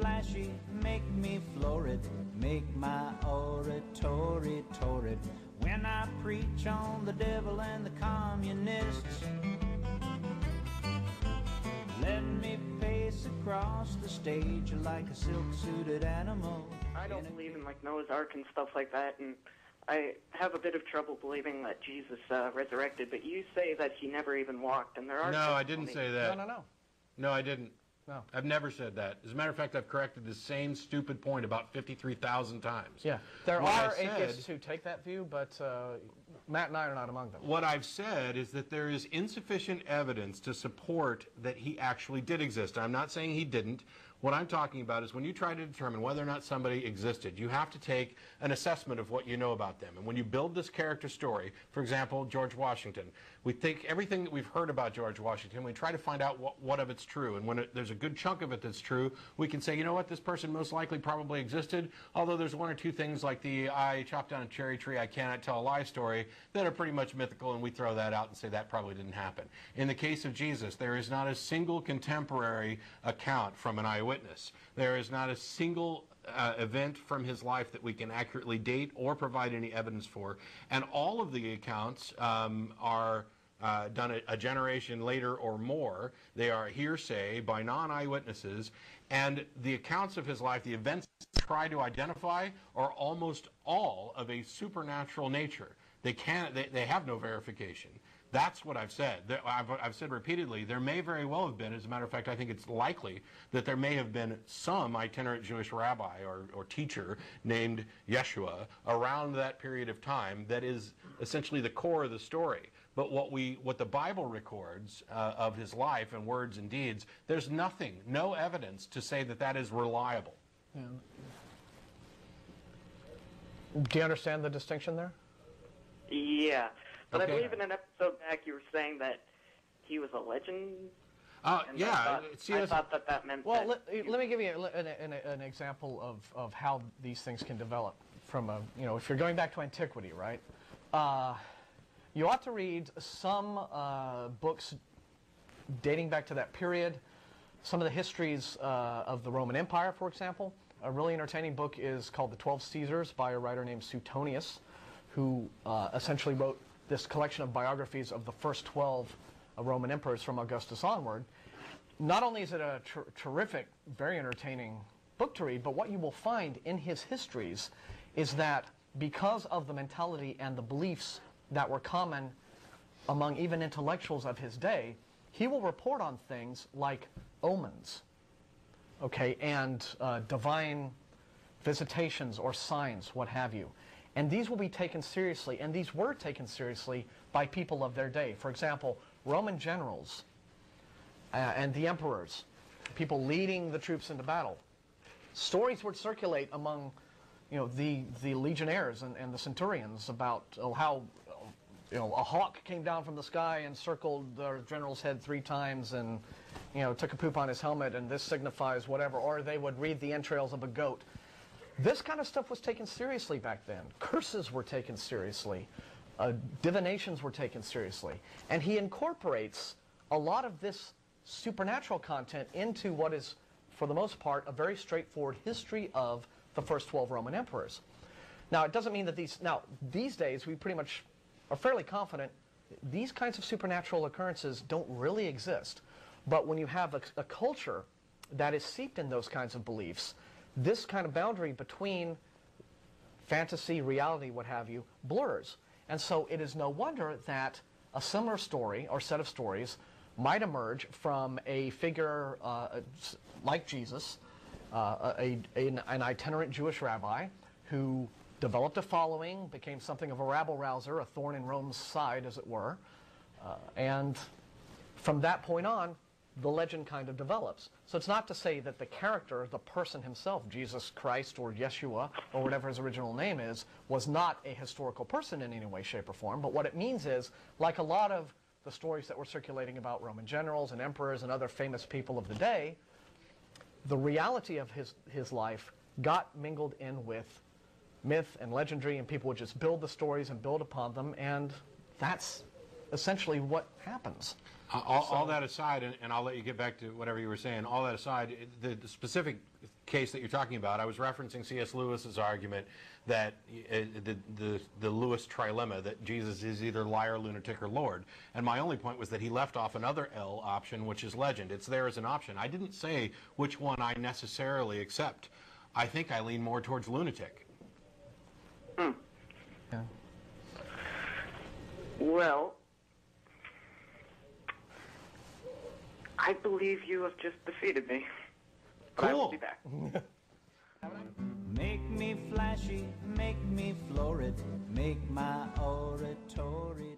flashy, make me florid, make my oratory torrid. When I preach on the devil and the communists, let me pace across the stage like a silk-suited animal. I don't believe in like Noah's Ark and stuff like that, and I have a bit of trouble believing that Jesus resurrected, but you say that he never even walked, and there are... No, I didn't say that. No. No, I didn't. No. I've never said that. As a matter of fact, I've corrected the same stupid point about 53,000 times. Yeah, there are atheists who take that view, but Matt and I are not among them. What I've said is that there is insufficient evidence to support that he actually did exist. I'm not saying he didn't. What I'm talking about is when you try to determine whether or not somebody existed, you have to take an assessment of what you know about them. And when you build this character story, for example, George Washington, we take everything that we've heard about George Washington, we try to find out what of it's true. And when there's a good chunk of it that's true, we can say, you know what, this person most likely probably existed, although there's one or two things like the I chopped down a cherry tree, I cannot tell a lie story that are pretty much mythical, and we throw that out and say that probably didn't happen. In the case of Jesus, there is not a single contemporary account from an eyewitness. There is not a single event from his life that we can accurately date or provide any evidence for. And all of the accounts are done a generation later or more. They are hearsay by non-eyewitnesses. And the accounts of his life, the events try to identify, are almost all of a supernatural nature. They have no verification. That's what I've said. I've said repeatedly, there may very well have been, as a matter of fact, I think it's likely that there may have been some itinerant Jewish rabbi or teacher named Yeshua around that period of time that is essentially the core of the story. But what the Bible records of his life and words and deeds, there's nothing, no evidence to say that that is reliable. Yeah. Do you understand the distinction there? Yeah. But Okay. I believe in an episode back you were saying that he was a legend. Yeah. I thought that meant Well, that let me give you an example of how these things can develop from a, if you're going back to antiquity, right? You ought to read some books dating back to that period. Some of the histories of the Roman Empire, for example. A really entertaining book is called The 12 Caesars by a writer named Suetonius, who essentially wrote this collection of biographies of the first 12 Roman emperors from Augustus onward. Not only is it a terrific, very entertaining book to read, but what you will find in his histories is that because of the mentality and the beliefs that were common among even intellectuals of his day, he will report on things like omens, okay, and divine visitations or signs, what have you. And these will be taken seriously, and these were taken seriously by people of their day. For example, Roman generals and the emperors, people leading the troops into battle. Stories would circulate among, the legionnaires and the centurions about how, a hawk came down from the sky and circled the general's head 3 times and, took a poop on his helmet, and this signifies whatever. Or they would read the entrails of a goat. This kind of stuff was taken seriously back then. Curses were taken seriously. Divinations were taken seriously. And he incorporates a lot of this supernatural content into what is, for the most part, a very straightforward history of the first 12 Roman emperors. Now, it doesn't mean that these days, we pretty much are fairly confident these kinds of supernatural occurrences don't really exist. But when you have a culture that is steeped in those kinds of beliefs, this kind of boundary between fantasy, reality, what have you, blurs. And so it is no wonder that a similar story or set of stories might emerge from a figure like Jesus, an itinerant Jewish rabbi who developed a following, became something of a rabble-rouser, a thorn in Rome's side, as it were. And from that point on, the legend kind of develops. So it's not to say that the character, the person himself, Jesus Christ or Yeshua or whatever his original name is, was not a historical person in any way, shape, or form. But what it means is, like a lot of the stories that were circulating about Roman generals and emperors and other famous people of the day, the reality of his life got mingled in with myth and legendary, and people would just build the stories and build upon them, and that's essentially what happens. All that aside, and I'll let you get back to whatever you were saying, all that aside, the specific case that you're talking about, I was referencing C.S. Lewis's argument that the Lewis trilemma, that Jesus is either liar, lunatic, or Lord. And my only point was that he left off another L option, which is legend. It's there as an option. I didn't say which one I necessarily accept. I think I lean more towards lunatic. Hmm. Yeah. Well, I believe you have just defeated me. But I will be back. Make me flashy, make me florid, make my oratory